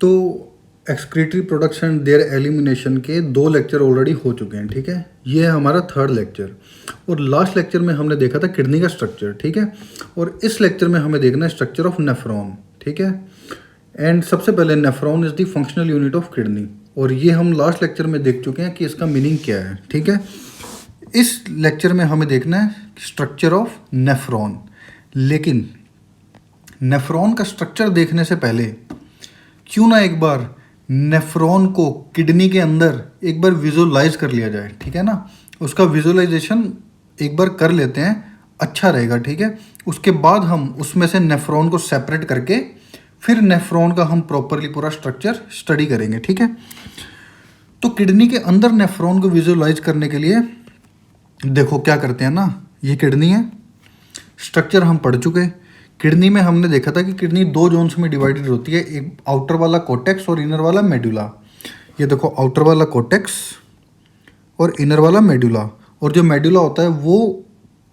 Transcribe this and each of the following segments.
तो excretory production there elimination के 2 lecture already हो चुके हैं, ठीक है। ये है हमारा 3rd लेक्चर। और लास्ट लेक्चर में हमने देखा था किडनी का स्ट्रक्चर, ठीक है। और इस लेक्चर में हमें देखना है स्ट्रक्चर ऑफ नेफ्रॉन, ठीक है। एंड सबसे पहले nephron is the functional unit of kidney, और ये हम लास्ट लेक्चर में देख चुके हैं कि इसका मीनिंग क्या है, ठीक है। इस लेक्चर में हमें देखना है स्ट्रक्चर ऑफ नेफ्रॉन। लेकिन नेफ्रॉन का स्ट्रक्चर देखने से पहले क्यों ना एक बार नेफ्रॉन को किडनी के अंदर एक बार विजुअलाइज कर लिया जाए, ठीक है ना। उसका विजुअलाइजेशन एक बार कर लेते हैं, अच्छा रहेगा, ठीक है। उसके बाद हम उसमें से नेफ्रॉन को सेपरेट करके फिर नेफ्रॉन का हम प्रॉपरली पूरा स्ट्रक्चर स्टडी करेंगे, ठीक है। तो किडनी के अंदर नेफ्रॉन को विजुअलाइज करने के लिए देखो क्या करते हैं ना, ये किडनी है, स्ट्रक्चर हम पढ़ चुके। किडनी में हमने देखा था कि किडनी 2 जोन्स में डिवाइडेड होती है, एक आउटर वाला कोर्टेक्स और इनर वाला मेडुला। ये देखो आउटर वाला कोर्टेक्स और इनर वाला मेडुला। और जो मेडुला होता है वो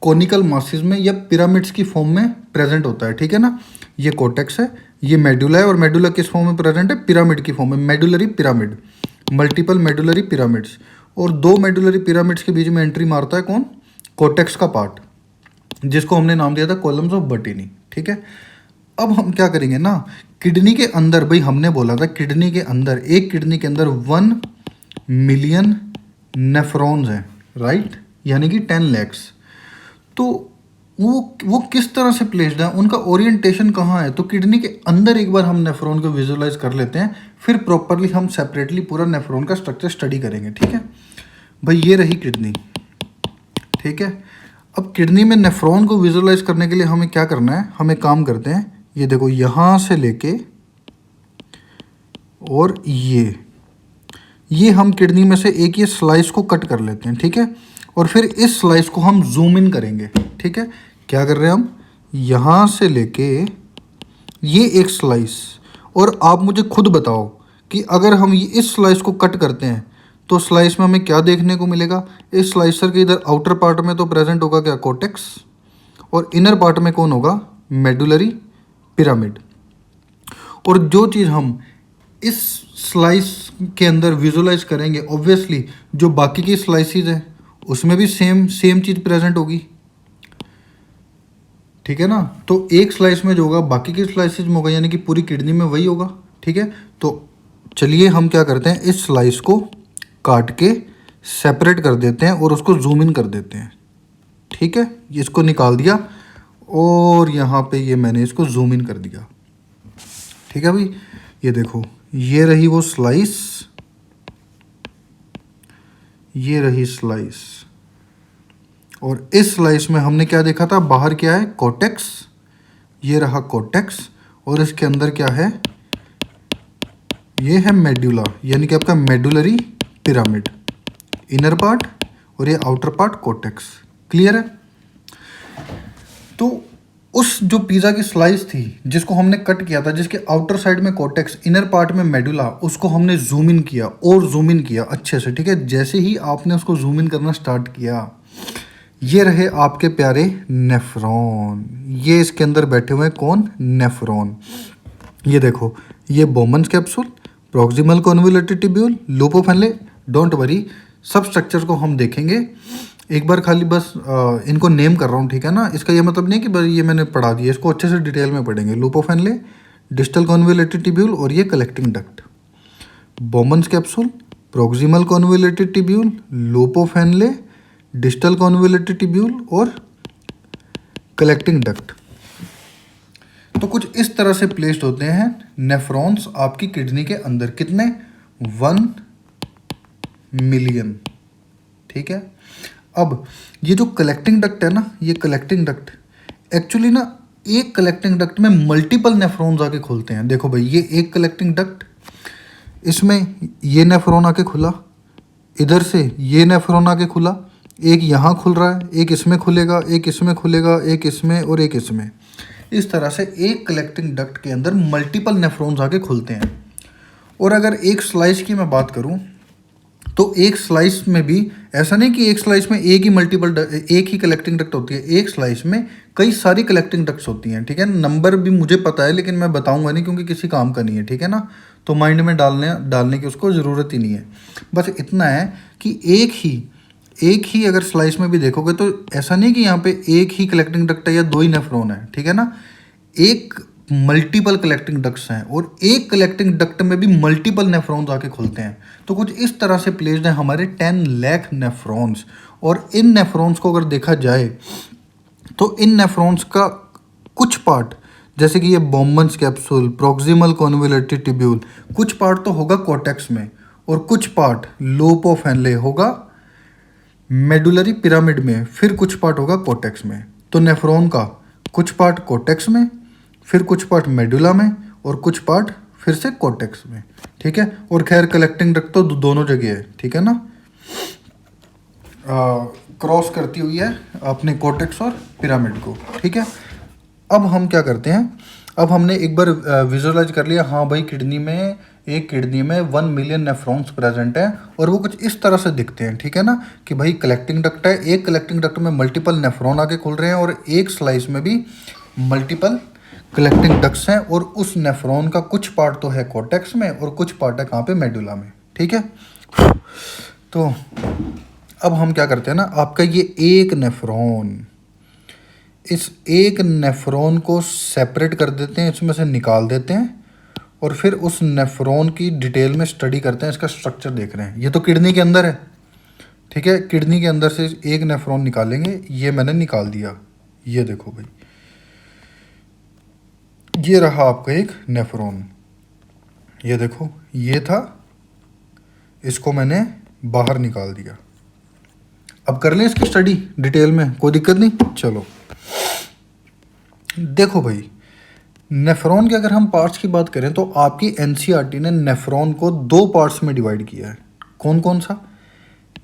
कोनिकल मासेस में या पिरामिड्स की फॉर्म में प्रेजेंट होता है, ठीक है ना। ये कोर्टेक्स है, ये मेडुला है, और मेडुला किस फॉर्म में प्रेजेंट है, पिरामिड की फॉर्म में, medullary pyramid, multiple medullary pyramids. और 2 मेडुलरी पिरामिड्स के बीच में एंट्री मारता है कौन, कोर्टेक्स का पार्ट, जिसको हमने नाम दिया था कॉलम्स ऑफ बर्टीनी, ठीक है। अब हम क्या करेंगे ना, किडनी के अंदर, भाई हमने बोला था किडनी के अंदर, एक किडनी के अंदर 1 मिलियन नेफ्रॉन्स हैं, राइट, यानी कि 10 lakhs। तो वो किस तरह से प्लेस्ड है, उनका ओरिएंटेशन कहाँ है, तो किडनी के अंदर एक बार हम नेफ्रॉन को विजुअलाइज कर लेते हैं, फिर प्रॉपरली हम सेपरेटली पूरा नेफ्रॉन का स्ट्रक्चर स्टडी करेंगे, ठीक है। भाई ये रही किडनी, ठीक है। अब किडनी में नेफ्रॉन को विजुअलाइज करने के लिए हमें क्या करना है, हम एक काम करते हैं, ये देखो यहाँ से लेके और ये हम किडनी में से एक ये स्लाइस को कट कर लेते हैं, ठीक है। और फिर इस स्लाइस को हम जूम इन करेंगे, ठीक है। क्या कर रहे हैं हम, यहाँ से लेके ये एक स्लाइस, और आप मुझे खुद बताओ कि अगर हम ये इस स्लाइस को कट करते हैं तो स्लाइस में हमें क्या देखने को मिलेगा। इस स्लाइसर के इधर आउटर पार्ट में तो प्रेजेंट होगा क्या, कोर्टेक्स, और इनर पार्ट में कौन होगा, मेडुलरी पिरामिड। और जो चीज़ हम इस स्लाइस के अंदर विजुअलाइज करेंगे, ऑब्वियसली जो बाकी की स्लाइसिस हैं उसमें भी सेम चीज़ प्रेजेंट होगी, ठीक है ना। तो एक स्लाइस में जो होगा बाकी की स्लाइसिस में होगा, यानी कि पूरी किडनी में वही होगा, ठीक है। तो चलिए हम क्या करते हैं, इस स्लाइस को काट के सेपरेट कर देते हैं और उसको जूम इन कर देते हैं, ठीक है। इसको निकाल दिया और यहाँ पे ये मैंने इसको जूम इन कर दिया, ठीक है भाई। ये देखो ये रही वो स्लाइस, ये रही स्लाइस, और इस स्लाइस में हमने क्या देखा था, बाहर क्या है, कोर्टेक्स, ये रहा कोर्टेक्स, और इसके अंदर क्या है, ये है मेडुला, यानी कि आपका मेडुलरी पिरामिड, इनर पार्ट, और ये आउटर पार्ट कोर्टेक्स। क्लियर है। तो उस जो पिज़्ज़ा की स्लाइस थी जिसको हमने कट किया था, जिसके आउटर साइड में कोर्टेक्स, इनर पार्ट में मेडुला, उसको हमने जूम इन किया और जूम इन किया अच्छे से, ठीक है। जैसे ही आपने उसको जूम इन करना स्टार्ट किया, ये रहे आपके प्यारे नेफ्रॉन, ये इसके अंदर बैठे हुए हैं कौन, नेफ्रॉन। ये देखो ये Bowman's capsule, proximal convoluted tubule, loop of Henle, don't worry, सब स्ट्रक्चर्स को हम देखेंगे एक बार, खाली बस इनको नेम कर रहा हूँ, ठीक है ना। इसका ये मतलब नहीं कि बस ये मैंने पढ़ा दिया, इसको अच्छे से डिटेल में पढ़ेंगे। Loop of Henle, distal convoluted tubule, और ये collecting duct. Bowman's capsule, proximal convoluted tubule, loop of Henle, distal convoluted tubule और कलेक्टिंग डक्ट। तो कुछ इस तरह से प्लेस्ड होते हैं नेफ्रॉन्स आपकी किडनी के अंदर। कितने, 1 मिलियन, ठीक है। अब ये जो कलेक्टिंग डक्ट है ना, ये कलेक्टिंग डक्ट एक्चुअली ना, एक कलेक्टिंग डक्ट में मल्टीपल नेफ्रॉन्स आके खुलते हैं। देखो भाई ये एक कलेक्टिंग डक्ट, इसमें ये नेफ्रॉन आके खुला, इधर से ये नेफ्रॉन आके खुला, एक यहाँ खुल रहा है, एक इसमें खुलेगा, एक इसमें खुलेगा, एक इसमें और एक इसमें। इस तरह से एक कलेक्टिंग डक्ट के अंदर मल्टीपल नेफ्रॉन्स आके खुलते हैं। और अगर एक स्लाइस की मैं बात करूं तो एक स्लाइस में भी ऐसा नहीं कि एक स्लाइस में एक ही कलेक्टिंग डक्ट होती है, एक स्लाइस में कई सारी कलेक्टिंग डक्ट्स होती हैं, ठीक है। नंबर भी मुझे पता है लेकिन मैं बताऊंगा नहीं क्योंकि किसी काम का नहीं है, ठीक है ना। तो माइंड में डालने की उसको ज़रूरत ही नहीं है। बस इतना है कि एक ही अगर स्लाइस में भी देखोगे तो ऐसा नहीं कि यहाँ पे एक ही कलेक्टिंग डक्ट है या दो ही नेफ्रॉन है, ठीक है ना। एक मल्टीपल कलेक्टिंग डक्ट्स हैं और एक कलेक्टिंग डक्ट में भी मल्टीपल नेफ्रॉन्स आके खुलते हैं। तो कुछ इस तरह से प्लेस्ड हैं हमारे 10 लाख नेफ्रॉन्स। और इन नेफ्रॉन्स को अगर देखा जाए तो इन नेफ्रॉन्स का कुछ पार्ट, जैसे कि ये बॉम्बन्स कैप्सूल, प्रॉक्सिमल कॉन्वोल्यूटेड ट्यूब्यूल, कुछ पार्ट तो होगा कॉर्टेक्स में और कुछ पार्ट लोब ऑफ हेनले होगा मेडुलरी पिरामिड में, फिर कुछ पार्ट होगा कॉर्टेक्स में। तो नेफ्रॉन का कुछ पार्ट कॉर्टेक्स में, फिर कुछ पार्ट मेडुला में और कुछ पार्ट फिर से कॉर्टेक्स में, ठीक है। और खैर कलेक्टिंग डक्ट तो दोनों जगह है, ठीक है ना, क्रॉस करती हुई है अपने कॉर्टेक्स और पिरामिड को, ठीक है। अब हम क्या करते हैं, अब हमने एक बार विजुअलाइज कर लिया, हाँ भाई एक किडनी में 1 मिलियन नेफ्रॉन्स प्रेजेंट हैं और वो कुछ इस तरह से दिखते हैं, ठीक है ना, कि भाई कलेक्टिंग डक्ट है, एक कलेक्टिंग डक्ट में मल्टीपल नेफ्रॉन आके खुल रहे हैं और एक स्लाइस में भी मल्टीपल कलेक्टिंग डक्ट्स हैं और उस नेफ्रॉन का कुछ पार्ट तो है कॉर्टेक्स में और कुछ पार्ट है कहाँ पे, मेडुला में, ठीक है। तो अब हम क्या करते हैं ना, आपका ये एक नेफ्रॉन, इस एक नेफ्रॉन को सेपरेट कर देते हैं, इसमें से निकाल देते हैं और फिर उस नेफ्रॉन की डिटेल में स्टडी करते हैं, इसका स्ट्रक्चर देख रहे हैं। ये तो किडनी के अंदर है, ठीक है, किडनी के अंदर से एक नेफ्रॉन निकालेंगे, ये मैंने निकाल दिया, ये देखो भाई, ये रहा आपका एक नेफ्रॉन, ये देखो ये था, इसको मैंने बाहर निकाल दिया। अब कर लें इसकी स्टडी डिटेल में, कोई दिक्कत नहीं। चलो देखो भाई, नेफ्रॉन के अगर हम पार्ट्स की बात करें तो आपकी एनसीईआरटी ने नेफ्रॉन को 2 पार्ट्स में डिवाइड किया है। कौन कौन सा,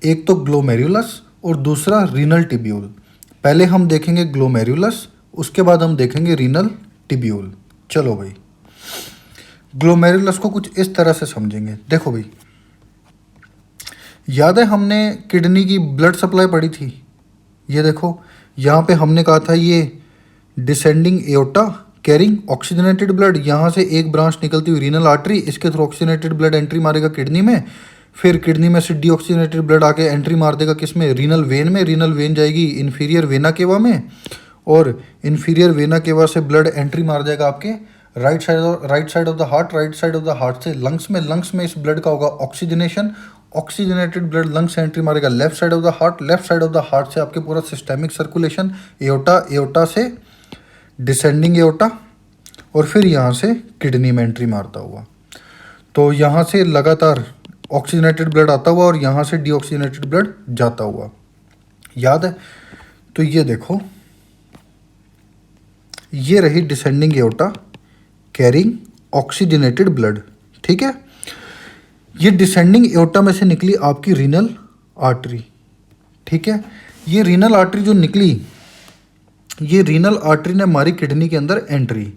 एक तो ग्लोमेरुलस और दूसरा रीनल टिब्यूल। पहले हम देखेंगे ग्लोमेरुलस, उसके बाद हम देखेंगे रीनल टिब्यूल। चलो भाई, ग्लोमेरुलस को कुछ इस तरह से समझेंगे। देखो भाई, याद है हमने किडनी की ब्लड सप्लाई पढ़ी थी, ये देखो यहाँ पे हमने कहा था ये descending aorta carrying oxygenated blood, यहाँ से एक ब्रांच निकलती हुई रीनल आर्टरी, इसके थ्रू ऑक्सीजनेटेड ब्लड एंट्री मारेगा किडनी में, फिर किडनी में से डीऑक्सीजनेटेड ब्लड आके एंट्री मार देगा किस में, रीनल वेन में, रीनल वेन जाएगी इन्फीरियर वेना केवा में और इन्फीरियर वेना केवा से ब्लड एंट्री मार जाएगा आपके right side of the heart, right side of the heart से लंग्स में, लंग्स में इस ब्लड का होगा ऑक्सीजनेशन, ऑक्सीजनेटेड ब्लड लंग्स से एंट्री मारेगा left side of the heart, left side of the heart से आपके पूरा सिस्टेमिक सर्कुलेशन, एओर्टा से डिसेंडिंग एओर्टा और फिर यहाँ से किडनी में एंट्री मारता हुआ। तो यहाँ से लगातार ऑक्सीजनेटेड ब्लड आता हुआ और यहाँ से डीऑक्सीजनेटेड ब्लड जाता हुआ, याद है। तो ये देखो, ये रही descending aorta carrying oxygenated blood, ठीक है। ये डिसेंडिंग एओर्टा में से निकली आपकी रीनल आर्टरी, ठीक है। ये रीनल आर्टरी जो निकली, ये रीनल आर्टरी ने मारी किडनी के अंदर एंट्री।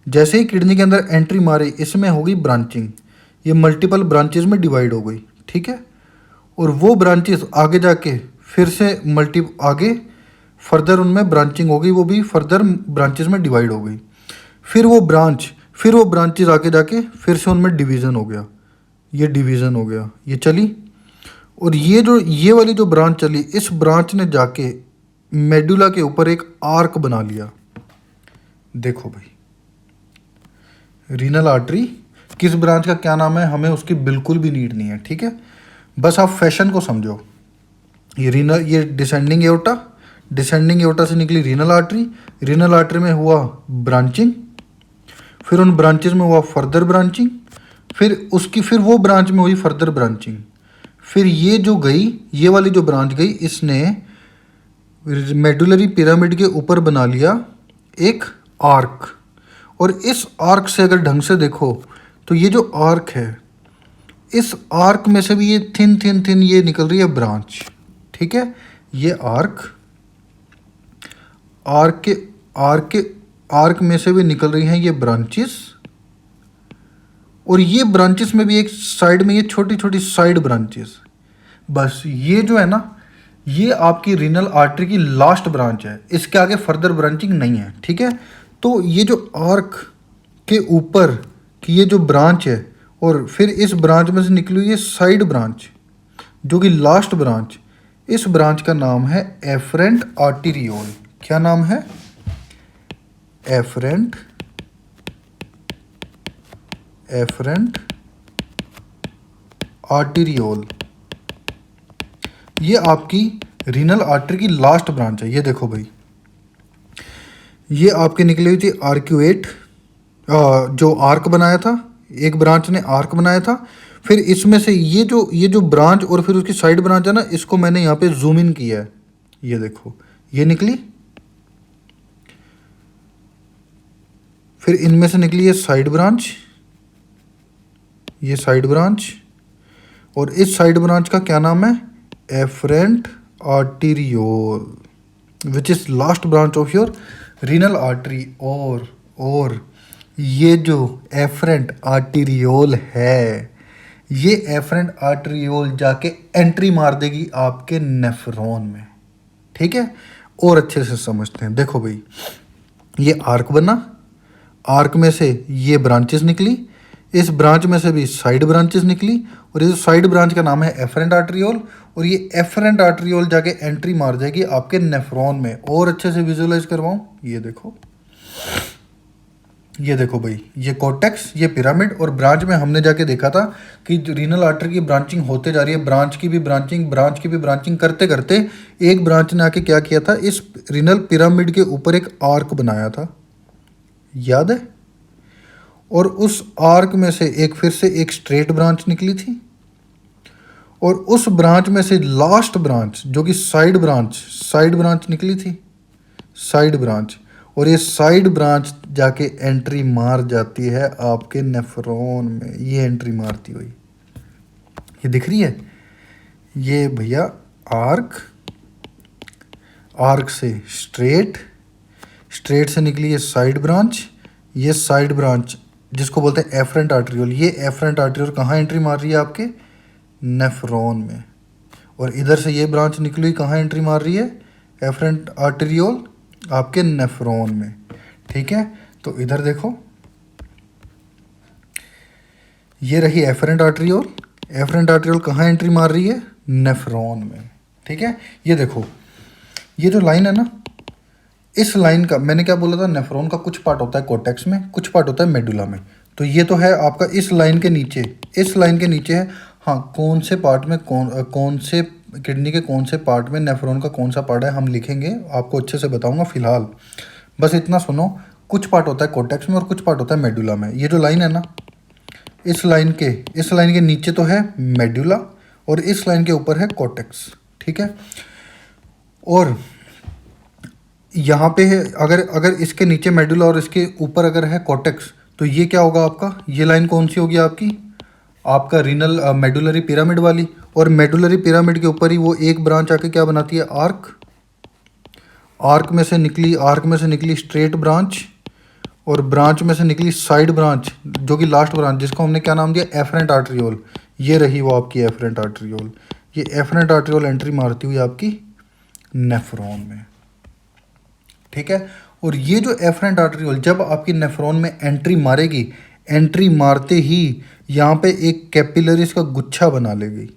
जैसे ही किडनी के अंदर एंट्री मारी, इसमें हो गई ब्रांचिंग, ये मल्टीपल ब्रांचेस में डिवाइड हो गई, ठीक है। और वो ब्रांचेस आगे जाके फिर से आगे फर्दर उनमें ब्रांचिंग हो गई, वो भी फर्दर ब्रांचेस में डिवाइड हो गई। फिर वो ब्रांचेस आगे जाके फिर से उनमें डिवीज़न हो गया, ये डिवीज़न हो गया, ये चली। और ये वाली जो ब्रांच चली, इस ब्रांच ने जाके मेडुला के ऊपर एक आर्क बना लिया। देखो भाई, रीनल आर्टरी किस ब्रांच का क्या नाम है हमें उसकी बिल्कुल भी नीड नहीं है, ठीक है। बस आप फैशन को समझो। ये डिसेंडिंग एओर्टा से निकली रीनल आर्टरी में हुआ ब्रांचिंग, फिर उन ब्रांचेस में हुआ फर्दर ब्रांचिंग, फिर वो ब्रांच में हुई फर्दर ब्रांचिंग, फिर ये वाली जो ब्रांच गई, इसने मेडुलरी पिरामिड के ऊपर बना लिया एक आर्क। और इस आर्क से अगर ढंग से देखो तो ये जो आर्क है, इस आर्क में से भी ये थिन ये निकल रही है ब्रांच, ठीक है। ये आर्क में से भी निकल रही हैं ये ब्रांचेस, और ये ब्रांचेस में भी एक साइड में ये छोटी छोटी साइड ब्रांचेस। बस ये जो है ना, ये आपकी रीनल आर्टरी की लास्ट ब्रांच है, इसके आगे फर्दर ब्रांचिंग नहीं है, ठीक है। तो ये जो आर्क के ऊपर की ये जो ब्रांच है और फिर इस ब्रांच में से निकली हुई है साइड ब्रांच, जो कि लास्ट ब्रांच, इस ब्रांच का नाम है एफरेंट आर्टीरियोल। क्या नाम है? Afferent arteriole. ये आपकी रीनल आर्टरी की लास्ट ब्रांच है। ये देखो भाई, ये आपके निकली हुई थी आर्क्यूएट, जो आर्क बनाया था, एक ब्रांच ने आर्क बनाया था। फिर इसमें से ये जो ब्रांच और फिर उसकी साइड ब्रांच है ना, इसको मैंने यहाँ पे जूम इन किया है। ये देखो, ये निकली, फिर इनमें से निकली है साइड ब्रांच, ये साइड ब्रांच, और इस साइड ब्रांच का क्या नाम है? Afferent arteriole, which is last branch of your renal artery. और ये जो एफरेंट आर्टीरियोल है, ये एफरेंट आर्टीरियोल जाके एंट्री मार देगी आपके नेफ्रॉन में। ठीक है, और अच्छे से समझते हैं। देखो भाई, ये आर्क बना, आर्क में से ये ब्रांचेस निकली, इस ब्रांच में से भी साइड ब्रांचेस निकली, और ये साइड ब्रांच का नाम है एफरेंट आर्टरियोल, और ये एफरेंट आर्टरियोल जाके एंट्री मार जाएगी आपके नेफ्रॉन में। और अच्छे से विजुअलाइज करवाऊं, ये देखो, ये देखो भाई, ये कॉर्टेक्स, ये पिरामिड, और ब्रांच में हमने जाके देखा था कि जो रीनल आर्टरी की ब्रांचिंग होते जा रही है, ब्रांच की भी ब्रांचिंग करते करते एक ब्रांच ने आके क्या किया था, इस रीनल पिरामिड के ऊपर एक आर्क बनाया था, याद है? और उस आर्क में से फिर से एक स्ट्रेट ब्रांच निकली थी, और उस ब्रांच में से लास्ट ब्रांच जो कि साइड ब्रांच निकली थी, साइड ब्रांच, और ये साइड ब्रांच जाके एंट्री मार जाती है आपके नेफ्रॉन में। ये एंट्री मारती हुई, ये दिख रही है, ये भैया आर्क से स्ट्रेट से निकली है साइड ब्रांच, ये साइड ब्रांच जिसको बोलते हैं एफरेंट आर्टरियोल, ये एफरेंट आर्टरियोल कहाँ एंट्री मार रही है? आपके नेफ्रॉन में। और इधर से ये ब्रांच निकली हुई कहाँ एंट्री मार रही है? एफरेंट आर्टरियोल आपके नेफ्रॉन में। ठीक है, तो इधर देखो, ये रही एफरेंट आर्टरियोल कहाँ एंट्री मार रही है? नेफ्रॉन में। ठीक है, ये देखो, ये जो लाइन है ना, इस लाइन का मैंने क्या बोला था, नेफ्रॉन का कुछ पार्ट होता है कॉर्टेक्स में, कुछ पार्ट होता है मेडुला में। तो ये तो है आपका इस लाइन के नीचे है। हाँ, कौन से पार्ट में कौन से किडनी के कौन से पार्ट में नेफ्रॉन का कौन सा पार्ट है हम लिखेंगे, आपको अच्छे से बताऊंगा। फिलहाल बस इतना सुनो, कुछ पार्ट होता है कॉर्टेक्स में और कुछ पार्ट होता है मेडुला में। ये जो लाइन है ना, इस लाइन के नीचे तो है मेडुला, और इस लाइन के ऊपर है कॉर्टेक्स। ठीक है, और यहाँ पे है, अगर इसके नीचे मेडुला और इसके ऊपर अगर है कॉर्टेक्स, तो ये क्या होगा आपका? ये लाइन कौन सी होगी आपका रीनल मेडुलरी पिरामिड वाली। और मेडुलरी पिरामिड के ऊपर ही वो एक ब्रांच आके क्या बनाती है? आर्क में से निकली स्ट्रेट ब्रांच, और ब्रांच में से निकली साइड ब्रांच जो कि लास्ट ब्रांच, जिसको हमने क्या नाम दिया? Afferent arteriole. ये रही वो आपकी एफरेंट आर्टरियोल। ये एफरेंट आर्टरियोल एंट्री मारती हुई आपकी नेफ्रॉन में। ठीक है, और ये जो एफरेंट आर्टरियोल जब आपकी नेफ्रॉन में एंट्री मारेगी, एंट्री मारते ही यहाँ पे एक कैपिलरीज का गुच्छा बना लेगी।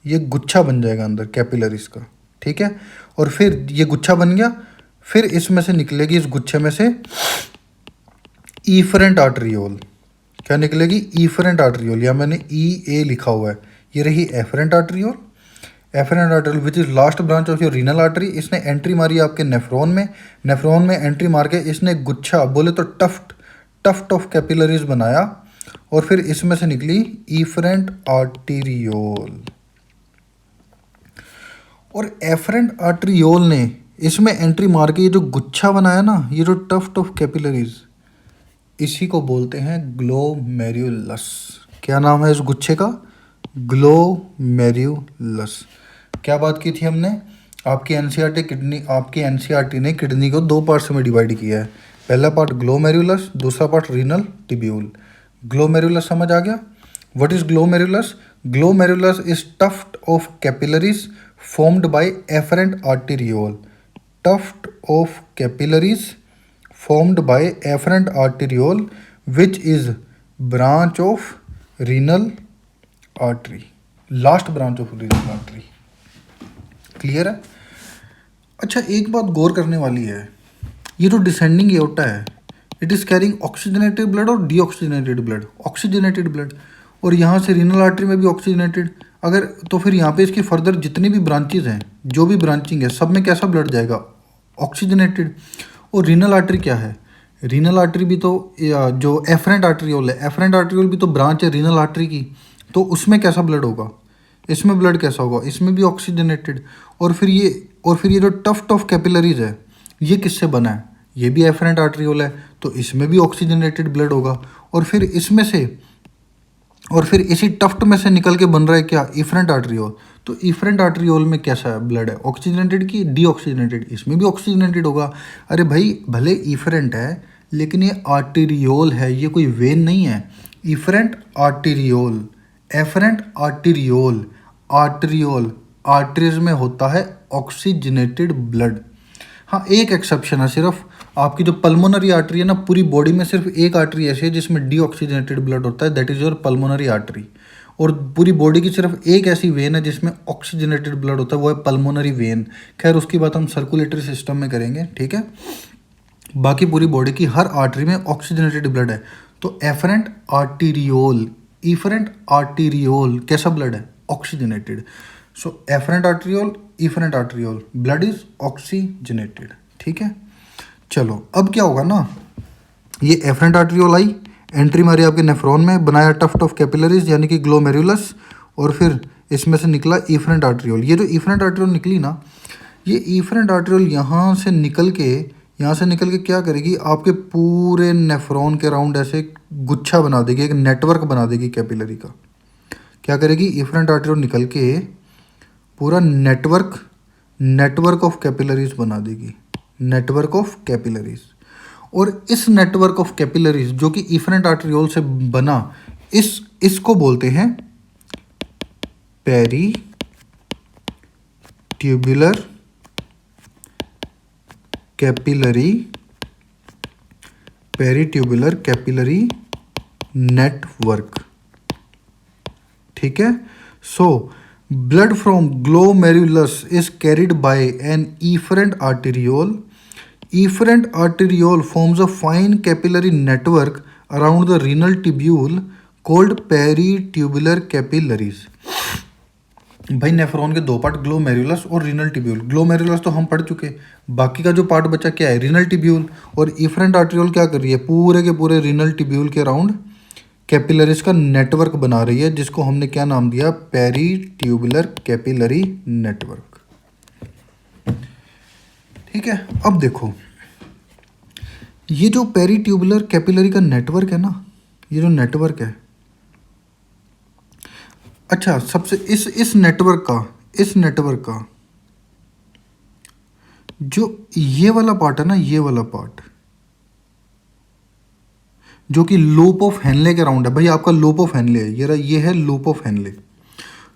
ये गुच्छा बन जाएगा अंदर कैपिलरीज का। ठीक है, और फिर ये गुच्छा बन गया, फिर इसमें से निकलेगी, इस गुच्छे में से ईफरेंट आर्टरियोल। क्या निकलेगी? ईफरेंट आर्टरियोल, या मैंने EA लिखा हुआ है। ये रही afferent arteriole which is last branch of your renal artery. इसने एंट्री मारी आपके नेफ्रॉन में एंट्री मार के इसने गुच्छा, बोले तो टफ्ट ऑफ कैपिलरीज बनाया, और फिर इसमें से निकली ईफरेंट आर्टरियोल। और एफरेंट आर्टरियोल ने इसमें एंट्री मार के ये जो गुच्छा बनाया ना, ये जो टफ्ट ऑफ कैपिलरीज, इसी को बोलते हैं ग्लोमेरुलस। क्या नाम है इस गुच्छे का? ग्लोमेरुलस। क्या बात की थी हमने? आपकी एनसीईआरटी ने किडनी को दो पार्ट्स में डिवाइड किया है। पहला पार्ट ग्लोमेरुलस, दूसरा पार्ट रीनल टिब्यूल। ग्लोमेरुलस समझ आ गया? What is glomerulus? Glomerulus is tuft of capillaries formed by afferent arteriole. Tuft of capillaries formed by afferent arteriole, which is branch of renal artery, last branch of renal artery. Clear है? अच्छा, एक बात गौर करने वाली है, ये जो descending aorta है, it is carrying oxygenated blood और डीऑक्सीजनेटेड ब्लड, ऑक्सीजनेटेड ब्लड, और यहाँ से रीनल आर्टरी में भी ऑक्सीजनेटेड। अगर तो फिर यहाँ पे इसकी फर्दर जितनी भी ब्रांचेज हैं, जो भी ब्रांचिंग है, सब में कैसा ब्लड जाएगा? ऑक्सीजनेटेड। और रीनल आर्टरी क्या है? रीनल आर्टरी भी तो जो एफरेंट आर्टरियोल है, एफरेंट आर्टरियोल भी तो ब्रांच है रीनल आर्टरी की, तो उसमें कैसा ब्लड होगा? इसमें ब्लड कैसा होगा? इसमें भी ऑक्सीजनेटेड। और फिर ये जो टफ्ट ऑफ कैपिलरीज है, ये किससे बना है? ये भी एफरेंट आर्टरियोल है, तो इसमें भी ऑक्सीजनेटेड ब्लड होगा। और फिर इसमें से, और फिर इसी टफ्ट में से निकल के बन रहा है क्या? इफरेंट आर्टरियोल। तो इफरेंट आर्टरियोल में कैसा है ब्लड है? ऑक्सीजनेटेड की डीऑक्सीजनेटेड? इसमें भी ऑक्सीजनेटेड होगा। अरे भाई, भले इफरेंट है लेकिन ये आर्टेरियोल है, ये कोई वेन नहीं है। Efferent arteriole, afferent arteriole, arteriole, arteries में होता है ऑक्सीजनेटेड ब्लड। हाँ, एक एक्सेप्शन है सिर्फ, आपकी जो पल्मोनरी आर्टरी है ना, पूरी बॉडी में सिर्फ एक आर्टरी ऐसी है जिसमें डीऑक्सीजनेटेड ब्लड होता है, that is your pulmonary artery. और पूरी बॉडी की सिर्फ एक ऐसी वेन है जिसमें ऑक्सीजनेटेड ब्लड होता है, वो है पल्मोनरी वेन। खैर, उसकी बात हम सर्कुलेटरी सिस्टम में करेंगे, ठीक है। बाकी पूरी बॉडी की हर आर्टरी में ऑक्सीजनेटेड ब्लड है। तो एफरेंट आर्टीरियोल, इफरेंट आर्टीरियोल कैसा ब्लड है? Oxygenated. So afferent arteriole, efferent arteriole, blood is oxygenated, ठीक है। चलो, अब क्या होगा ना, ये एफरेंट आर्टरियोल आई, एंट्री मारी आपके नेफ्रॉन में, बनाया टफ्ट ऑफ कैपिलरीज यानी कि ग्लोमेरुलस, और फिर इसमें से निकला इफरेंट आर्टरियोल। ये जो इफरेंट आर्टरियोल निकली ना, ये इफरेंट आर्टरियोल यहाँ से निकल के क्या करेगी? आपके पूरे नेफ्रॉन के राउंड ऐसे गुच्छा बना देगी, एक नेटवर्क बना देगी कैपिलरी का। क्या करेगी? इफरेंट आर्टरियोल निकल के पूरा नेटवर्क ऑफ कैपिलरीज बना देगी, नेटवर्क ऑफ कैपिलरीज। और इस नेटवर्क ऑफ कैपिलरीज जो कि इफरेंट आर्टरियोल से बना, इसको बोलते हैं पेरी ट्यूबुलर कैपिलरी नेटवर्क, ठीक है। So blood from glomerulus is carried by an efferent arteriole. Efferent arteriole forms a fine capillary network around the renal tubule called peritubular capillaries. भाई, नेफ्रॉन के दो पार्ट, ग्लोमेरुलस और renal tubule. Glomerulus तो हम पढ़ चुके, बाकी का जो पार्ट बचा क्या है? Renal tubule. और इफरेंट आर्टरियोल क्या कर रही है? पूरे के पूरे रीनल टिब्यूल के राउंड कैपिलरीज का नेटवर्क बना रही है, जिसको हमने क्या नाम दिया? पेरीट्यूबुलर कैपिलरी नेटवर्क, ठीक है। अब देखो, ये जो पेरीट्यूबुलर कैपिलरी का नेटवर्क है ना, ये जो नेटवर्क है, अच्छा, सबसे इस नेटवर्क का जो ये वाला पार्ट है ना, ये वाला पार्ट जो कि लूप ऑफ हेनले के राउंड है, भाई आपका लूप ऑफ हेनले है, ये है loop of Henle.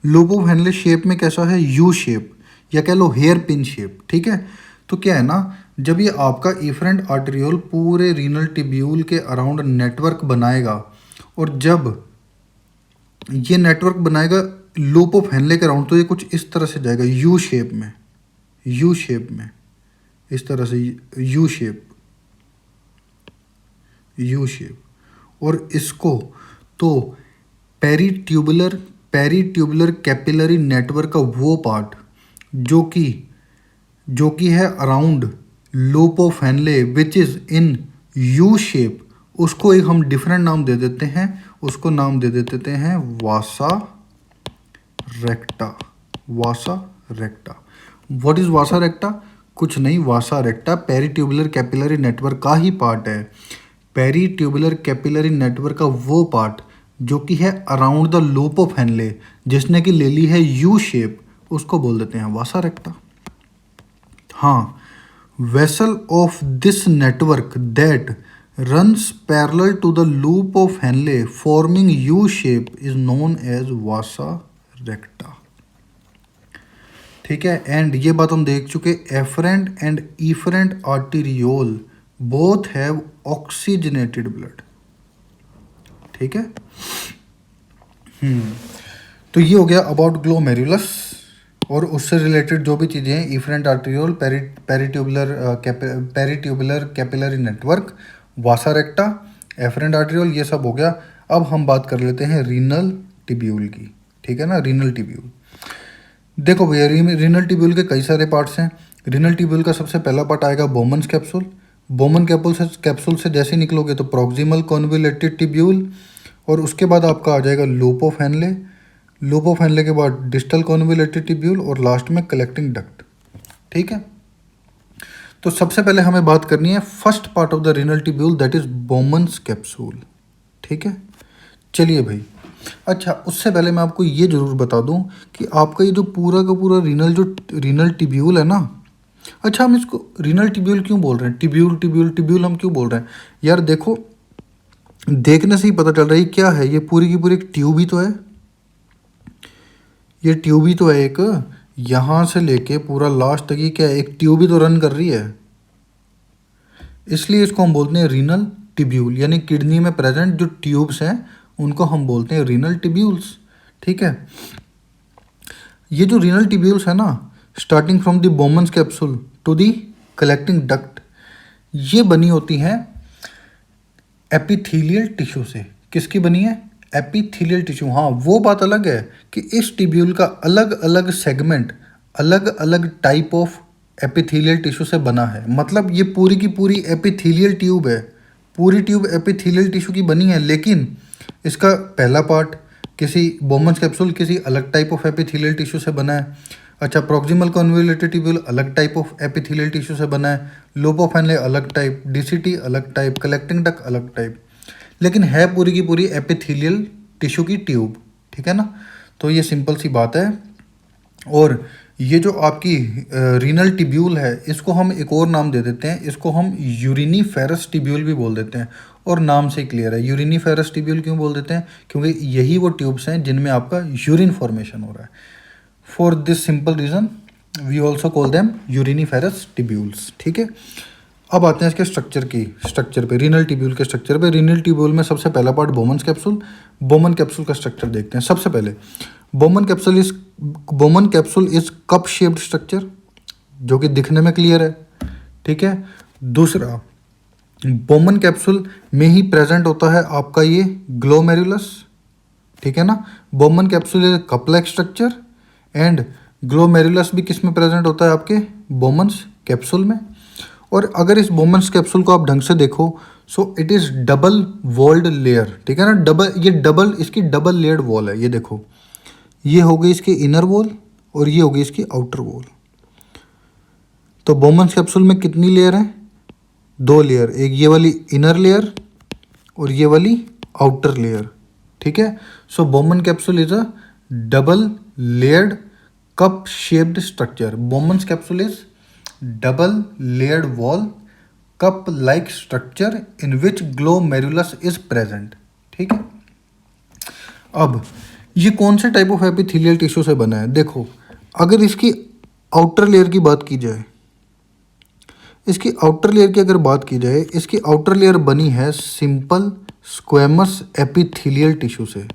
Loop of Henle shape में कैसा है? यू शेप, या कह लो हेयर पिन शेप, ठीक है। तो क्या है ना, जब ये आपका इफरेंट आर्टरियोल पूरे रीनल टिब्यूल के अराउंड नेटवर्क बनाएगा, और जब ये नेटवर्क बनाएगा लूप ऑफ हेनले के राउंड, तो ये कुछ इस तरह से जाएगा, यू शेप में, इस तरह से यू शेप। और इसको तो पेरीट्यूबुलर कैपिलरी नेटवर्क का वो पार्ट जो कि है around loop of Henle which is in U shape, उसको एक हम डिफरेंट नाम दे देते हैं, उसको नाम दे देते हैं वासा रेक्टा। व्हाट इज वासा रेक्टा? कुछ नहीं, वासा रेक्टा पेरीट्यूबुलर कैपिलरी नेटवर्क का ही पार्ट है। पेरीट्यूबुलर कैपिलरी नेटवर्क का वो पार्ट जो कि है around the loop of Henle, जिसने कि ले ली है यू शेप, उसको बोल देते हैं वासा रेक्टा। हाँ, vessel of this network that runs parallel to the loop of Henle forming U shape is known as vasa recta, ठीक है। एंड ये बात हम देख चुके, afferent and efferent arteriole both have oxygenated blood, ठीक है। तो ये हो गया अबाउट ग्लोमेरुलस और उससे रिलेटेड जो भी चीज़ें हैं, efferent arteriole, peritubular capillary network, vasa recta, efferent arteriole, ये सब हो गया। अब हम बात कर लेते हैं रीनल टिब्यूल की, ठीक है ना। रीनल टिब्यूल, देखो भैया, रीनल टिब्यूल के कई सारे पार्ट्स हैं। रीनल टिब्यूल का सबसे पहला पार्ट आएगा बोमन्स कैप्सूल। बोमन कैप्सूल से जैसे निकलोगे तो प्रॉक्सिमल कॉन्वोल्यूटेड टिब्यूल, और उसके बाद आपका आ जाएगा loop of Henle. Loop of Henle के बाद डिस्टल कॉन्वोल्यूटेड टिब्यूल और लास्ट में कलेक्टिंग डक्ट, ठीक है। तो सबसे पहले हमें बात करनी है first part of the renal tubule, that is Bowman's capsule, ठीक है। चलिए भाई, अच्छा उससे पहले मैं आपको ये जरूर बता दूं कि आपका ये जो पूरा का पूरा रीनल टिब्यूल है ना, अच्छा हम इसको रीनल टिब्यूल क्यों बोल रहे हैं, टिब्यूल टिब्यूल टिब्यूल हम क्यों बोल रहे हैं यार। देखो, देखने से ही पता चल रहा है क्या है, ये पूरी की पूरी एक ट्यूब ही तो है। ये ट्यूब ही तो है एक, यहाँ से लेके पूरा लास्ट तक ये क्या है, एक ट्यूब ही तो रन कर रही है। इसलिए इसको हम बोलते हैं रीनल टिब्यूल, यानी किडनी में प्रेजेंट जो ट्यूब्स हैं उनको हम बोलते हैं रीनल टिब्यूल्स, ठीक है। ये जो रीनल टिब्यूल्स है ना, starting from the Bowman's capsule to the collecting duct, ये बनी होती हैं एपिथेलियल टिश्यू से। किसकी बनी है, एपिथेलियल टिश्यू। हाँ, वो बात अलग है कि इस टिब्यूल का अलग अलग सेगमेंट अलग अलग टाइप ऑफ एपिथेलियल टिश्यू से बना है। मतलब ये पूरी की पूरी एपिथेलियल ट्यूब है, पूरी ट्यूब एपिथेलियल टिश्यू की बनी है, लेकिन इसका पहला पार्ट किसी बोमन्स कैप्सूल किसी अलग टाइप ऑफ एपिथेलियल टिश्यू से बना है। अच्छा, प्रॉक्सिमल कॉन्वोल्यूटेड टिब्यूल अलग टाइप ऑफ एपिथेलियल टिश्यू से बना है, लोब ऑफ हेनले अलग टाइप, डीसीटी अलग टाइप, कलेक्टिंग डक्ट अलग टाइप, लेकिन है पूरी की पूरी एपिथेलियल टिश्यू की ट्यूब, ठीक है ना। तो ये सिंपल सी बात है। और ये जो आपकी रीनल टिब्यूल है, इसको हम एक और नाम दे देते हैं, इसको हम यूरिनीफेरस टिब्यूल भी बोल देते हैं। और नाम से क्लियर है, यूरिनीफेरस टिब्यूल क्यों बोल देते हैं, क्योंकि यही वो ट्यूब्स हैं जिनमें आपका यूरिन फॉर्मेशन हो रहा है। For this simple reason we also call them uriniferous tubules, ठीक है। अब आते हैं इसके स्ट्रक्चर पे, रीनल टिब्यूल के स्ट्रक्चर पे। रीनल टिब्यूल में सबसे पहला part Bowman's capsule. Bowman capsule का स्ट्रक्चर देखते हैं। सबसे पहले Bowman capsule is cup shaped structure, जो कि दिखने में क्लियर है, ठीक है। दूसरा, बोमन कैप्सूल में ही प्रेजेंट होता है आपका ये ग्लोमेरुलस, ठीक है ना। Boman capsule is cup like structure and glomerulus भी किस में प्रेजेंट होता है, आपके बोमन्स कैप्सूल में। और अगर इस बोमन्स कैप्सूल को आप ढंग से देखो, so it is double walled layer, ठीक है ना। इसकी डबल लेयर्ड वॉल है। ये देखो, ये हो गई इसकी इनर वॉल और ये हो गई इसकी आउटर वॉल। तो बोमन्स कैप्सूल में कितनी लेयर है, 2 लेयर, एक ये वाली इनर लेयर और ये वाली आउटर लेयर, ठीक है। So Bowman capsule is a double layered cup shaped structure. Bowman's capsule is double layered wall cup like structure in which glomerulus is present, ठीक है। अब ये कौन से टाइप ऑफ एपिथेलियल टिश्यू से बना है, देखो अगर इसकी आउटर लेयर की बात की जाए, इसकी आउटर लेयर की अगर बात की जाए, इसकी आउटर लेयर बनी है सिंपल स्क्वेमस एपिथेलियल टिश्यू से।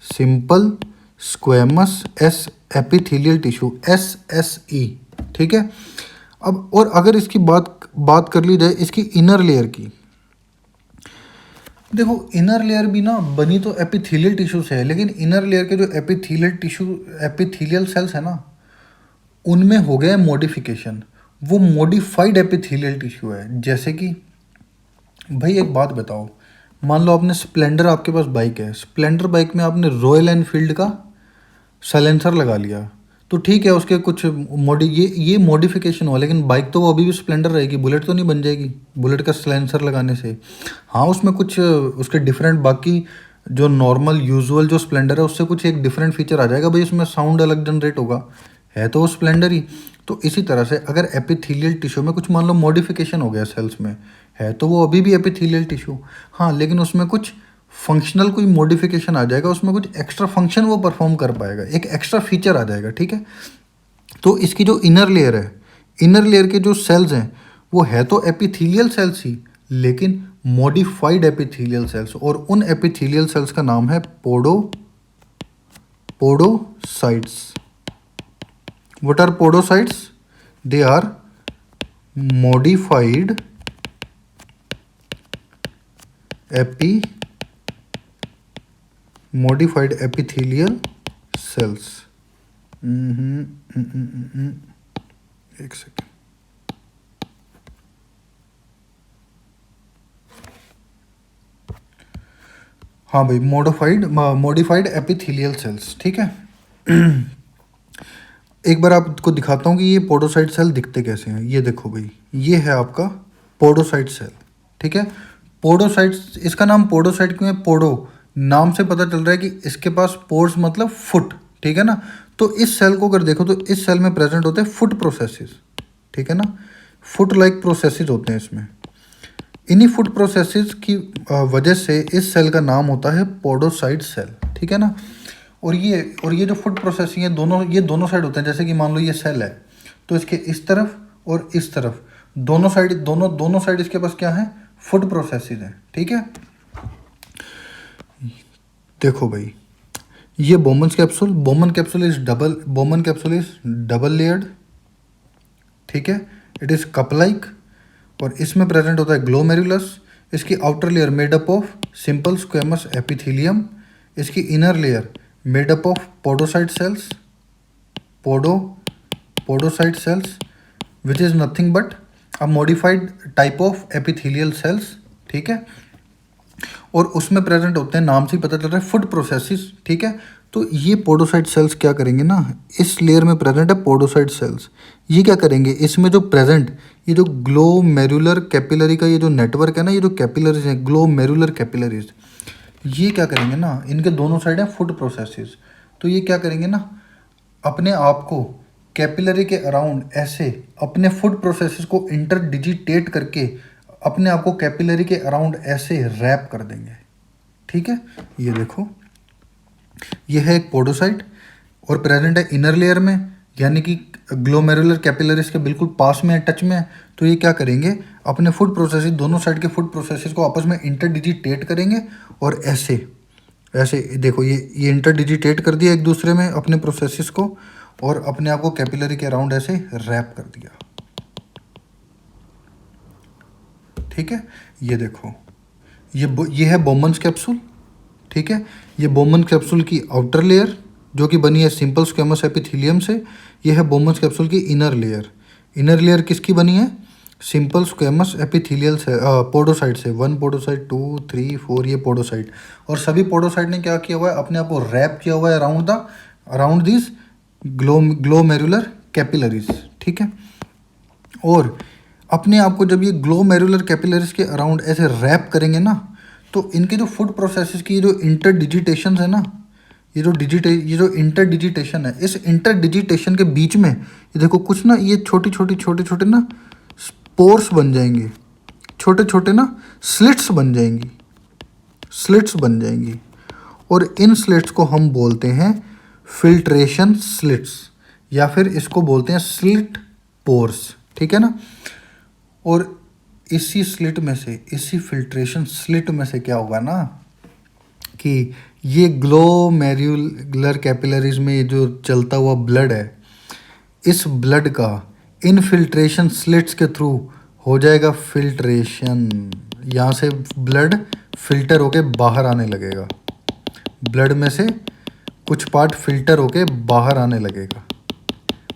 Simple squamous epithelial tissue, SSE, ठीक है। अब और अगर इसकी बात कर ली जाए इसकी इनर लेयर की, देखो इनर लेयर भी ना बनी तो एपिथेलियल टिश्यू से है, लेकिन इनर लेयर के जो एपिथेलियल सेल्स है ना, उनमें हो गया मॉडिफिकेशन, वो मॉडिफाइड एपिथेलियल टिश्यू है। जैसे कि भाई एक बात बताओ, मान लो आपने स्प्लेंडर, आपके पास बाइक है, स्प्लेंडर बाइक में आपने रॉयल एनफील्ड का साइलेंसर लगा लिया, तो ठीक है उसके कुछ ये मॉडिफिकेशन हुआ, लेकिन बाइक तो वो अभी भी स्प्लेंडर रहेगी, बुलेट तो नहीं बन जाएगी बुलेट का साइलेंसर लगाने से। हाँ, उसमें कुछ उसके डिफरेंट, बाकी जो नॉर्मल यूजुअल जो स्प्लेंडर है उससे कुछ एक डिफरेंट फीचर आ जाएगा भाई, उसमें साउंड अलग जनरेट होगा, है तो वो स्प्लेंडर ही। तो इसी तरह से अगर एपिथेलियल टिश्यू में कुछ मान लो मॉडिफिकेशन हो गया सेल्स में, है तो वो अभी भी एपिथेलियल टिश्यू, हाँ, लेकिन उसमें कुछ फंक्शनल कोई मॉडिफिकेशन आ जाएगा, उसमें कुछ एक्स्ट्रा फंक्शन वो परफॉर्म कर पाएगा, एक एक्स्ट्रा फीचर आ जाएगा, ठीक है। तो इसकी जो इनर लेयर है, इनर लेयर के जो सेल्स हैं वो है तो एपिथेलियल सेल्स ही, लेकिन मॉडिफाइड एपिथेलियल सेल्स, और उन एपिथेलियल सेल्स का नाम है podocytes. What are podocytes? They are modified epithelial cells. एक सेकेंड. हाँ भाई, मॉडिफाइड एपिथेलियल सेल्स. ठीक है. एक बार आपको दिखाता हूँ कि ये पोडोसाइट सेल दिखते कैसे हैं. ये देखो भाई, ये है आपका पोडोसाइट सेल. ठीक है. पोडोसाइट, इसका नाम पोडोसाइट क्यों है? पोडो नाम से पता चल रहा है कि इसके पास पोर्स मतलब फुट. ठीक है ना. तो इस सेल को अगर देखो तो इस सेल में प्रेजेंट होते हैं फुट प्रोसेसेस. ठीक है ना. फुट लाइक प्रोसेसेस होते हैं इसमें. इन्हीं फुट प्रोसेसेस की वजह से इस सेल का नाम होता है पोडोसाइट सेल. ठीक है ना. और ये जो फुट प्रोसेसिंग है, ये दोनों साइड होते हैं. जैसे कि मान लो ये सेल है, तो इसके इस तरफ और इस तरफ दोनों साइड इसके पास क्या है? फुट प्रोसेसेस हैं. ठीक है. देखो भाई, ये Bowman capsule is double layered. ठीक है. It is cup like. और इसमें प्रेजेंट होता है ग्लोमेरुलस. इसकी outer layer made up of simple squamous epithelium. इसकी inner layer made up of podocyte cells which is nothing but a modified type of epithelial cells. ठीक है. और उसमें प्रेजेंट होते हैं, नाम से ही पता चल रहा है, फुट प्रोसेसेस. ठीक है. तो ये पोडोसाइट सेल्स क्या करेंगे ना, इस लेयर में प्रेजेंट है पोडोसाइट सेल्स. ये क्या करेंगे, इसमें जो प्रेजेंट ये जो ग्लोमेरुलर कैपिलरी का ये जो नेटवर्क है ना, ये जो कैपिलरीज हैं, ग्लोमेरुलर कैपिलरीज, ये क्या करेंगे ना, इनके दोनों साइड है फुट प्रोसेसेस. तो ये क्या करेंगे ना, अपने आप को कैपिलरी के अराउंड ऐसे अपने फुट प्रोसेसेस को इंटरडिजिटेट करके अपने आप को कैपिलरी के अराउंड ऐसे रैप कर देंगे. ठीक है. ये देखो, ये है एक पोडोसाइट और प्रेजेंट है इनर लेयर में, यानी कि ग्लोमेरुलर कैपिलरीज के बिल्कुल पास में है, टच में है. तो ये क्या करेंगे, अपने फुट प्रोसेसेस, दोनों साइड के फुट प्रोसेसेस को आपस में इंटरडिजिटेट करेंगे और ऐसे देखो, ये इंटरडिजिटेट कर दिया एक दूसरे में अपने प्रोसेसेस को, और अपने आप को कैपिलरी के अराउंड ऐसे रैप कर दिया. ठीक है. ये देखो, ये है बोमन्स कैप्सूल. ठीक है. ये बोमन कैप्सूल की आउटर लेयर जो कि बनी है सिंपल स्क्वेमस एपिथेलियम से. ये है बोमन्स कैप्सूल की इनर लेयर किसकी बनी है? सिंपल स्क्वेमस एपिथेलियल से, पोडोसाइट से. 1 पोडोसाइट, 2, 3, 4 ये पोडोसाइट. और सभी पोडोसाइट ने क्या किया हुआ है, अपने आप को रैप किया हुआ है अराउंड दिस ग्लोमेरुलर कैपिलरीज. ठीक है. और अपने आप को जब ये ग्लोमेरुलर कैपिलरीज के अराउंड ऐसे रैप करेंगे ना, तो इनके जो फुट प्रोसेसेस की जो इंटरडिजिटेशन है ना, ये जो इंटरडिजिटेशन है, इस इंटरडिजिटेशन के बीच में ये देखो कुछ ना, ये छोटे ना स्पोर्स बन जाएंगे, छोटे ना स्लिट्स बन जाएंगी. और इन स्लिट्स को हम बोलते हैं फिल्ट्रेशन स्लिट्स, या फिर इसको बोलते हैं स्लिट पोर्स. ठीक है ना. और इसी फिल्ट्रेशन स्लिट में से क्या होगा ना, कि ये ग्लोमेरुलर कैपिलरीज में जो चलता हुआ ब्लड है, इस ब्लड का इन फिल्ट्रेशन स्लिट्स के थ्रू हो जाएगा फिल्ट्रेशन. यहाँ से ब्लड फिल्टर होके बाहर आने लगेगा. ब्लड में से कुछ पार्ट फिल्टर होके बाहर आने लगेगा,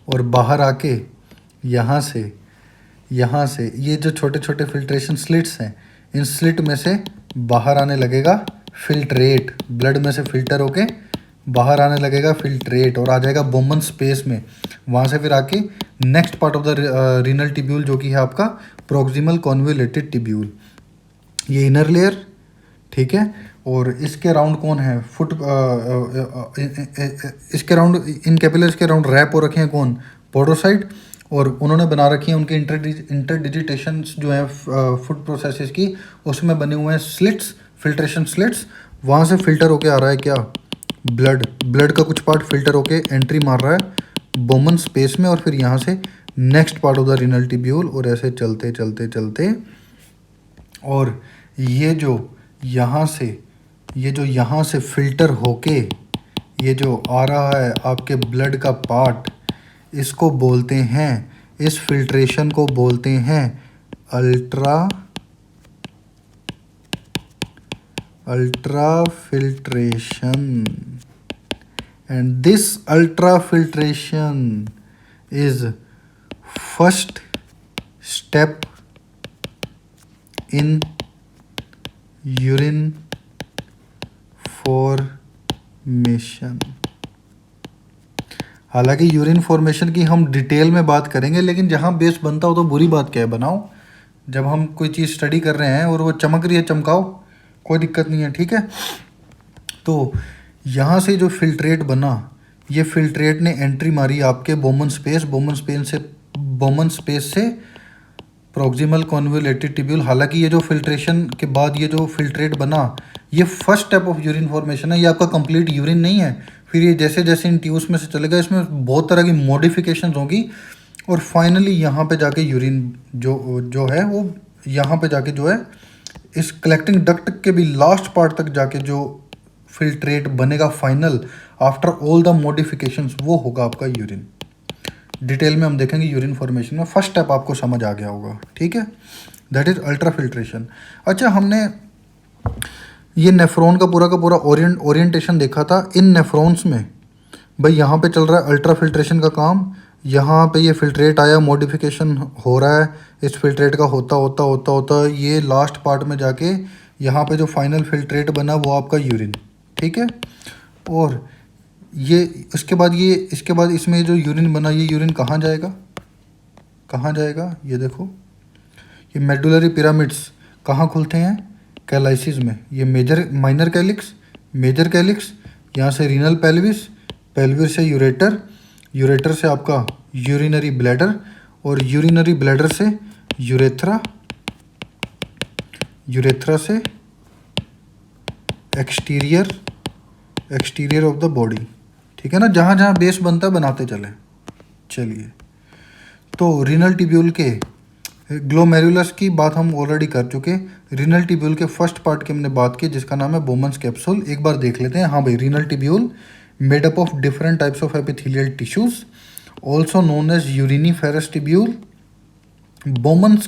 और बाहर आके यहाँ से ये जो छोटे फिल्ट्रेशन स्लिट्स हैं, इन स्लिट में से बाहर आने लगेगा फिल्ट्रेट. ब्लड में से फिल्टर होके बाहर आने लगेगा फिल्ट्रेट, और आ जाएगा बोमन स्पेस में. वहाँ से फिर आके next part of the renal tubule, जो कि है आपका प्रोक्सिमल कॉन्वोल्यूटेड टिब्यूल. ये इनर लेयर. ठीक है. और इसके अराउंड कौन है, इसके अराउंड, इन कैपिलरीज के अराउंड रैप हो रखे हैं कौन, पोडोसाइट. और उन्होंने बना रखी है उनके इंटरडिजिटेशंस जो है फुट प्रोसेसेस की, उसमें बने हुए हैं स्लिट्स, फिल्ट्रेशन स्लिट्स. वहाँ से फिल्टर होके आ रहा है क्या, ब्लड का कुछ पार्ट फिल्टर होके एंट्री मार रहा है बोमन स्पेस में, और फिर यहाँ से next part of the renal tubule, और ऐसे चलते और ये जो यहाँ से फिल्टर होके ये जो आ रहा है आपके ब्लड का पार्ट, इसको बोलते हैं, इस फिल्ट्रेशन को बोलते हैं ultra filtration. And this ultra filtration is first step in urine formation. हालांकि यूरिन फॉर्मेशन की हम डिटेल में बात करेंगे, लेकिन जहाँ बेस बनता हो तो बुरी बात क्या है, बनाओ। जब हम कोई चीज़ स्टडी कर रहे हैं और वो चमक रही है, चमकाओ, कोई दिक्कत नहीं है, ठीक है। तो यहाँ से जो फिल्ट्रेट बना, ये फिल्ट्रेट ने एंट्री मारी आपके बोमन स्पेस से प्रॉक्सिमल कॉन्वोल्यूटेड ट्यूब्यूल। हालांकि ये जो फिल्ट्रेशन के बाद ये जो फिल्ट्रेट बना, ये first step of urine formation है, ये आपका कंप्लीट यूरिन नहीं है। फिर ये जैसे जैसे इन ट्यूब्स में से चलेगा, इसमें बहुत तरह की मॉडिफिकेशन होगी और फाइनली यहाँ पे जाके यूरिन जो है वो यहाँ पे जाके जो है इस कलेक्टिंग डक्ट के भी लास्ट पार्ट तक जाके जो फिल्ट्रेट बनेगा final after all the modifications, वो होगा आपका यूरिन। डिटेल में हम देखेंगे यूरिन फॉर्मेशन में। फर्स्ट स्टेप आपको समझ आ गया होगा, ठीक है, दैट इज अल्ट्रा फिल्ट्रेशन। अच्छा, हमने ये नेफ्रॉन का पूरा ओरिएंटेशन देखा था। इन नेफ्रॉन्स में भाई यहाँ पे चल रहा है अल्ट्रा फिल्ट्रेशन का काम, यहाँ पे ये फिल्ट्रेट आया, मॉडिफिकेशन हो रहा है इस फिल्ट्रेट का, होता ये लास्ट पार्ट में जाके यहाँ पे जो फाइनल फिल्ट्रेट बना वो आपका यूरिन, ठीक है। और ये इसके बाद इसमें जो यूरिन बना, ये यूरिन कहाँ जाएगा, ये देखो, ये मेडुलरी पिरामिड्स कहाँ खुलते हैं, कैलाइसिस में। ये माइनर कैलिक्स, यहाँ से रीनल पेल्विस से यूरेटर से आपका यूरिनरी ब्लैडर, और यूरिनरी ब्लैडर से यूरेथ्रा से एक्सटीरियर ऑफ द बॉडी, ठीक है ना। जहाँ जहाँ बेस बनता है बनाते चलिए। तो रीनल ट्यूब्यूल के ग्लोमेरुलस की बात हम ऑलरेडी कर चुके। रीनल ट्यूब्यूल के फर्स्ट पार्ट की हमने बात की जिसका नाम है बोमन्स कैप्सूल। एक बार देख लेते हैं। हाँ भाई, renal tubule made up of different types of epithelial tissues also known as uriniferous tubule. Bowman's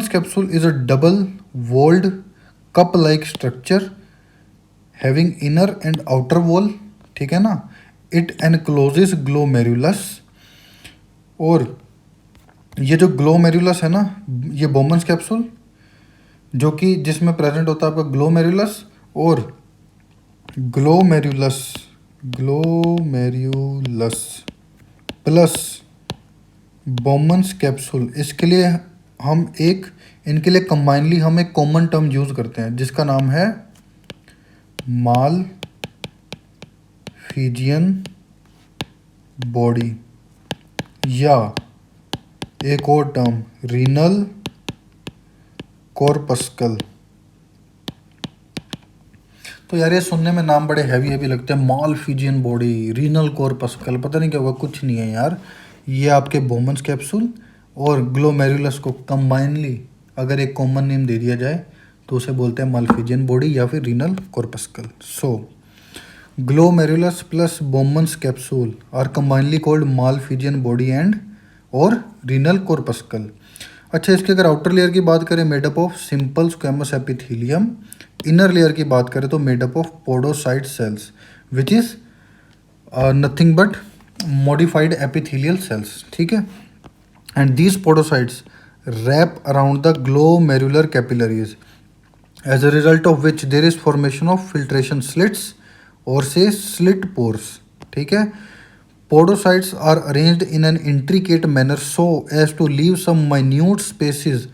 capsule is a double walled cup like structure having inner and outer wall, ठीक है ना। It encloses glomerulus, और ये जो glomerulus है ना, ये Bowman's capsule जो कि जिसमें प्रेजेंट होता है आपका ग्लोमेरुलस और ग्लोमेरुलस प्लस बोमन्स कैप्सूल, इसके लिए हम इनके लिए कंबाइनली हम एक कॉमन टर्म यूज़ करते हैं जिसका नाम है मालफिजियन बॉडी, या एक और टर्म रीनल कॉर्पस्कल। तो यार ये सुनने में नाम बड़े हैवी लगते हैं, मालफिजियन बॉडी, रीनल कॉर्पस्कल, पता नहीं क्या होगा, कुछ नहीं है यार। ये आपके बोमन्स कैप्सूल और ग्लोमेरुलस को कंबाइनली अगर एक कॉमन नेम दे दिया जाए तो उसे बोलते हैं मालफिजियन बॉडी या फिर renal corpuscle. So glomerulus plus Bowman's capsule are combinedly called malpighian body and और रीनल कॉर्पस्कल। अच्छा, इसके अगर आउटर लेयर की बात करें, made up of simple squamous epithelium. Inner layer की बात करें तो made up of podocyte cells which is nothing but modified epithelial cells, ठीक है। And these podocytes wrap around the glomerular capillaries as a result of which there is formation of filtration slits और से slit pores, ठीक है। Podocytes are arranged in an intricate manner so as to leave some minute spaces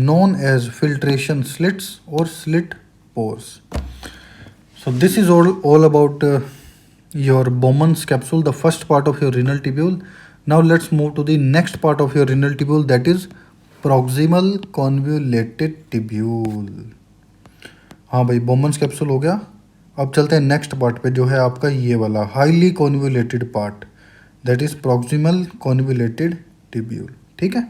known as filtration slits or slit pores. So this is all about your Bowman's capsule, the first part of your renal tubule. Now let's move to the next part of your renal tubule, that is proximal convoluted tubule. हाँ भाई, Bowman's capsule हो गया। अब चलते हैं next part पे जो है आपका ये वाला highly convoluted part, that is proximal convoluted tubule, ठीक है।